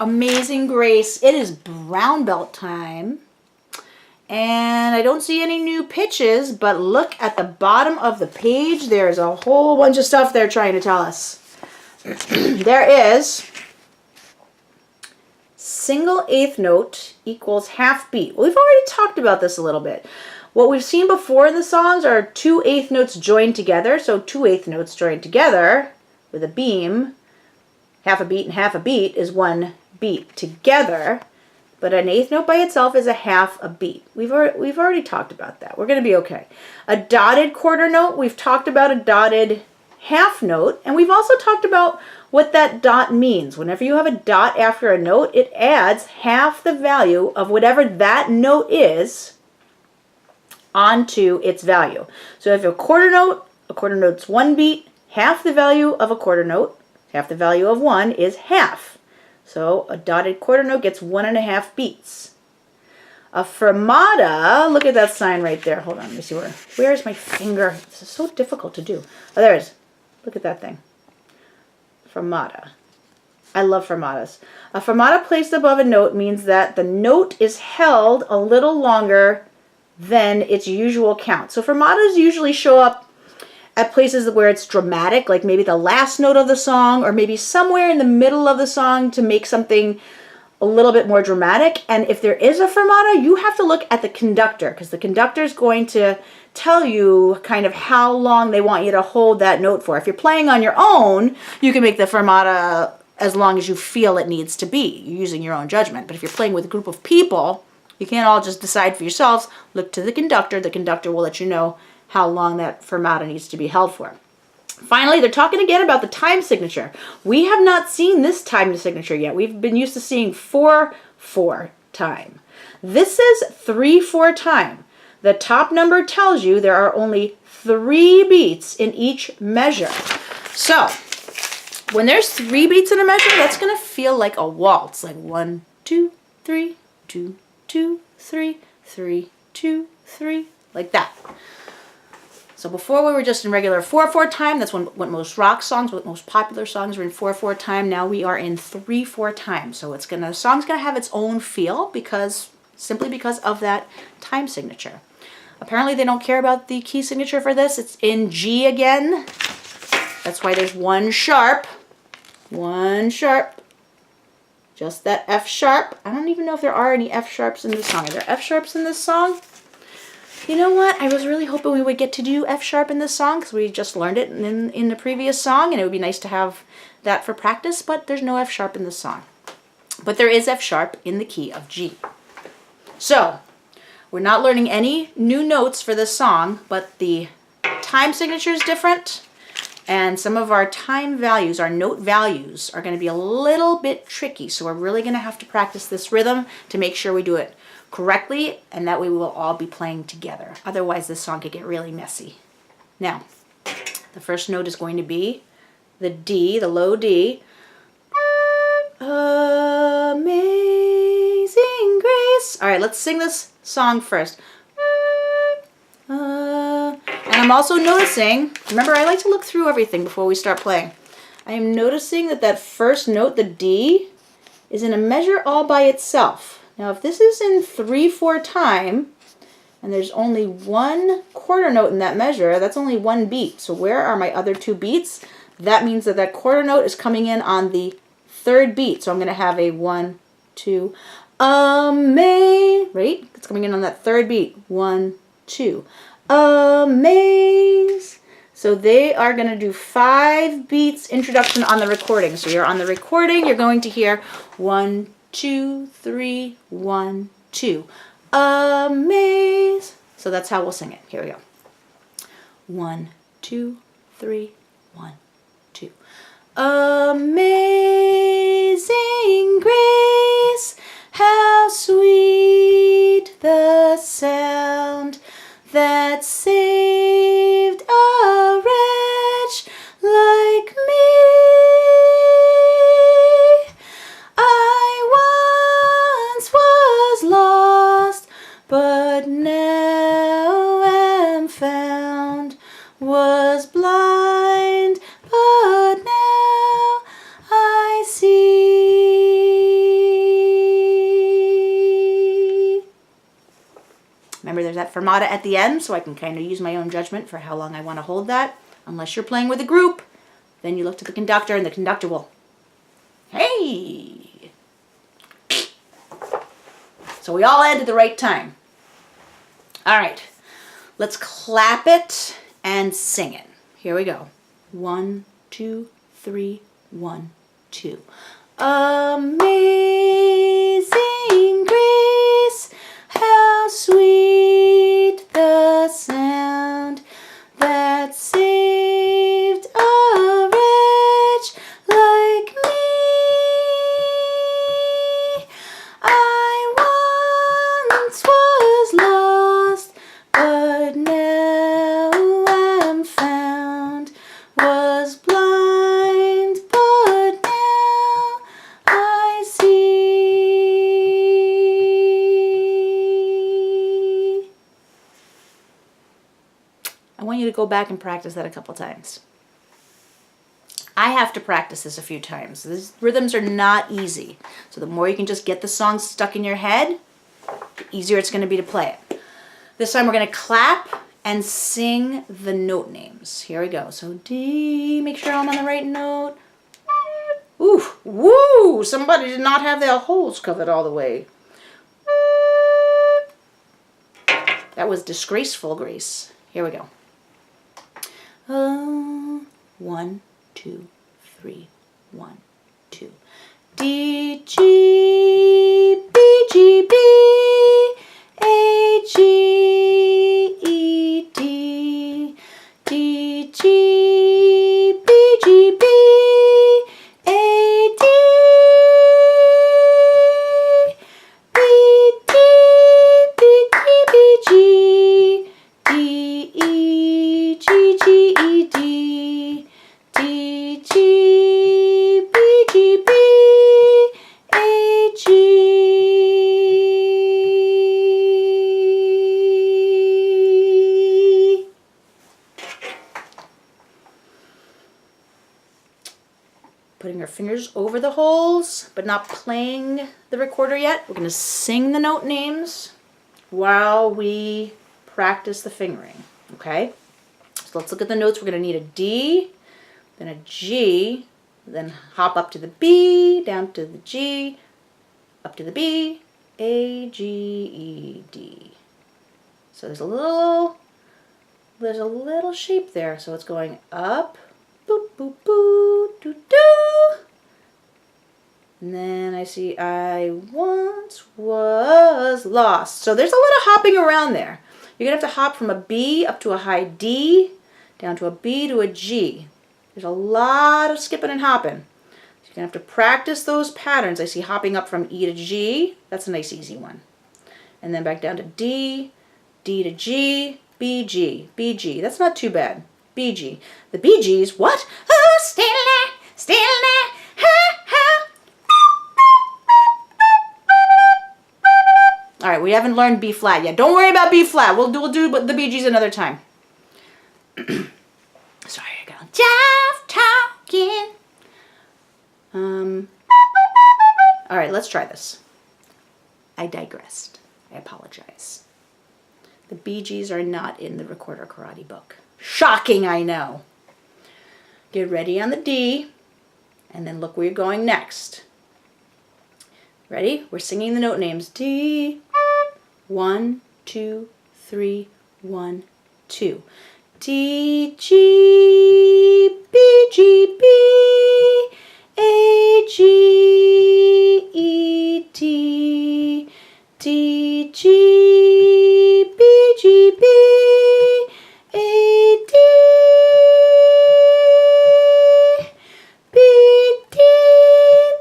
Amazing Grace. It is brown belt time. And I don't see any new pitches, but look at the bottom of the page. There's a whole bunch of stuff they're trying to tell us. There is single eighth note equals half beat. We've already talked about this a little bit. What we've seen before in the songs are 2 eighth notes joined together. So 2 eighth notes joined together with a beam. Half a beat and half a beat is 1 beat together. But an eighth note by itself is a half a beat. We've already talked about that. We're going to be okay. A dotted quarter note, we've talked about a dotted half note, and we've also talked about what that dot means. Whenever you have a dot after a note, it adds half the value of whatever that note is onto its value. So if you have a quarter note's 1 beat, half the value of a quarter note, half the value of 1 is half. So a dotted quarter note gets 1.5 beats. A fermata, look at that sign right there. Hold on, let me see where's my finger? This is so difficult to do. Oh, there it is. Look at that thing. Fermata. I love fermatas. A fermata placed above a note means that the note is held a little longer than its usual count. So fermatas usually show up at places where it's dramatic, like maybe the last note of the song, or maybe somewhere in the middle of the song to make something a little bit more dramatic. And if there is a fermata, you have to look at the conductor, because the conductor is going to tell you kind of how long they want you to hold that note for. If you're playing on your own, you can make the fermata as long as you feel it needs to be. You're using your own judgment. But if you're playing with a group of people, you can't all just decide for yourselves. Look to the conductor. The conductor will let you know how long that fermata needs to be held for. Finally, they're talking again about the time signature. We have not seen this time signature yet. We've been used to seeing 4/4 time. This is 3/4 time. The top number tells you there are only 3 beats in each measure. So, when there's 3 beats in a measure, that's going to feel like a waltz, like 1, 2, 3, 2, 2, 3, 3, 2, 3, like that. So before we were just in regular 4/4 time. That's what most rock songs, what most popular songs were in 4/4 time. Now we are in 3/4 time. So the song's gonna have its own feel simply because of that time signature. Apparently they don't care about the key signature for this. It's in G again. That's why there's 1 sharp. 1 sharp. Just that F sharp. I don't even know if there are any F sharps in this song. Are there F sharps in this song? You know what? I was really hoping we would get to do F sharp in this song because we just learned it in the previous song, and it would be nice to have that for practice, but there's no F sharp in this song. But there is F sharp in the key of G. So, we're not learning any new notes for this song, but the time signature is different, and some of our time values, our note values, are going to be a little bit tricky, so we're really going to have to practice this rhythm to make sure we do it correctly, and that way we will all be playing together. Otherwise, this song could get really messy. Now, the first note is going to be the D, the low D. Amazing Grace. All right, let's sing this song first. And I'm also noticing, remember I like to look through everything before we start playing. I am noticing that first note, the D, is in a measure all by itself. Now, if this is in 3/4 time, and there's only 1 quarter note in that measure, that's only 1 beat. So where are my other 2 beats? That means that quarter note is coming in on the 3rd beat. So I'm going to have a 1, 2, right? It's coming in on that 3rd beat. 1, 2, amaze. So they are going to do 5 beats introduction on the recording. So you're on the recording, you're going to hear 1, 2, 3, 1, 2. Amaze. So that's how we'll sing it. Here we go. 1, 2, 3, 1, 2. Amazing grace, how sweet the sound that saved a wretch like me. I once was lost, but now am found, was blind, but now I see. there's that fermata at the end, so I can kind of use my own judgment for how long I want to hold that. Unless you're playing with a group, then you look to the conductor, and the conductor will, hey! So we all end at the right time. All right, let's clap it and sing it. Here we go. 1, 2, 3, 1, 2. Amazing grace, how sweet the sound that saved a wretch like me. I once was lost, but now am found, was blind, but now I see. I want you to go back and practice that a couple times. I have to practice this a few times. These rhythms are not easy. So the more you can just get the song stuck in your head, the easier it's going to be to play it. This time we're going to clap and sing the note names. Here we go. So D, make sure I'm on the right note. Ooh, woo! Somebody did not have their holes covered all the way. That was disgraceful, Grace. Here we go. 1, 2, 3, 1, 2. D, G, B, G, B, A, G, E, D, D, G, B, G, B, A, D, B, D, B, D, B, G, D, E, G, G, E, D, D, G, B, G, B, A, G. Putting our fingers over the holes, but not playing the recorder yet. We're going to sing the note names while we practice the fingering, okay? So let's look at the notes. We're going to need a D, then a G, then hop up to the B, down to the G, up to the B, A, G, E, D. So there's a little shape there. So it's going up, boop, boop, boop, doo, doo. And then I see I once was lost. So there's a little hopping around there. You're going to have to hop from a B up to a high D, down to a B to a G. There's a lot of skipping and hopping. So you're going to have to practice those patterns. I see hopping up from E to G. That's a nice easy one. And then back down to D, D to G, B, G, B, G. That's not too bad. B, G. The B, G's, what? Oh, still there, ha, ha. All right, we haven't learned B flat yet. Don't worry about B flat. We'll do the B, G's another time. Sorry, I got Jeff talking. All right, let's try this. I digressed. I apologize. The Bee Gees are not in the Recorder Karate book. Shocking, I know. Get ready on the D, and then look where you're going next. Ready? We're singing the note names. D, 1, 2, 3, 1, 2. D, G, B, G, B, A, G, E, D, D, G, B, G, B, A, D, B, D,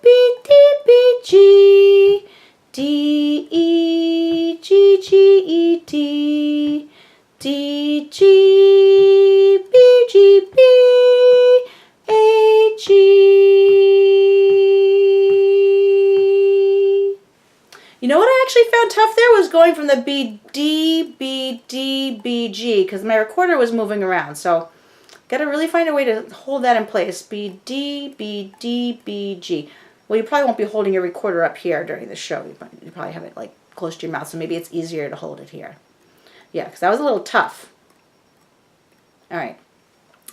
B, D, B, G, D, E, G, G, E, D, D, G, B, G, B, A, G. You know what I actually found tough there was going from the B, D, B, D, B, G, because my recorder was moving around. So got to really find a way to hold that in place. B, D, B, D, B, G. Well, you probably won't be holding your recorder up here during the show. You probably have it like close to your mouth, so maybe it's easier to hold it here. Yeah, because that was a little tough. All right,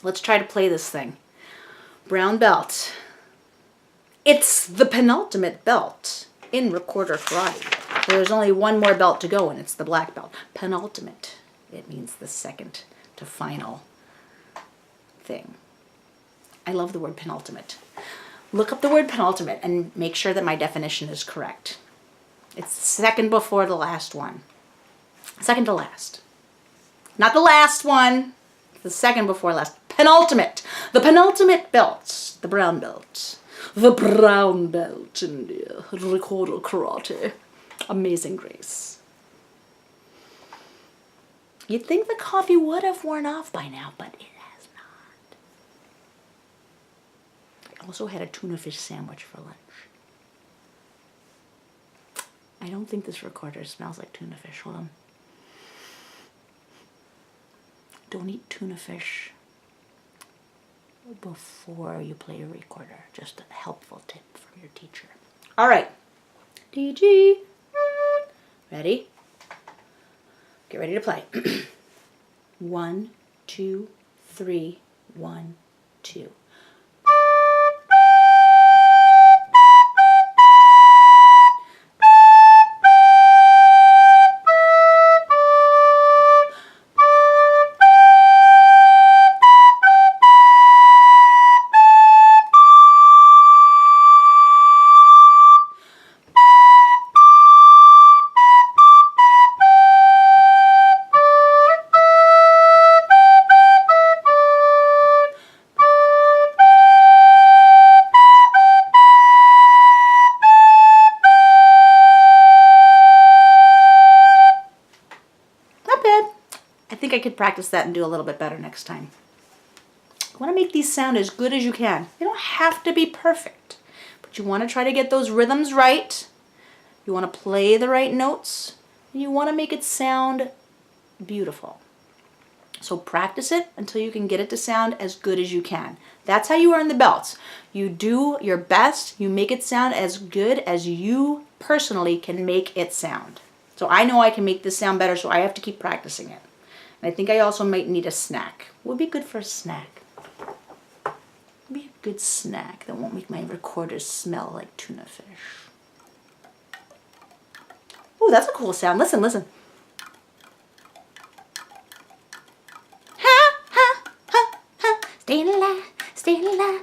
let's try to play this thing. Brown belt. It's the penultimate belt in recorder karate. There's only one more belt to go, and it's the black belt. Penultimate. It means the second to final thing. I love the word penultimate. Look up the word penultimate and make sure that my definition is correct. It's second before the last one. Second to last. Not the last one. The second before last. Penultimate. The penultimate belt. The brown belt. The brown belt in the recorder karate. Amazing grace. You'd think the coffee would have worn off by now, but it has not. I also had a tuna fish sandwich for lunch. I don't think this recorder smells like tuna fish. Hold on. Don't eat tuna fish before you play a recorder. Just a helpful tip from your teacher. All right. DG. Ready? Get ready to play. 1, 2, 3, 1, 2. I could practice that and do a little bit better next time. You want to make these sound as good as you can. They don't have to be perfect, but you want to try to get those rhythms right. You want to play the right notes, and you want to make it sound beautiful. So practice it until you can get it to sound as good as you can. That's how you earn the belts. You do your best, you make it sound as good as you personally can make it sound. So I know I can make this sound better, so I have to keep practicing it. I think I also might need a snack. What would be good for a snack? Be a good snack that won't make my recorder smell like tuna fish. Oh, that's a cool sound. Listen, listen. Ha, ha, ha, ha. Stay alive, stay alive.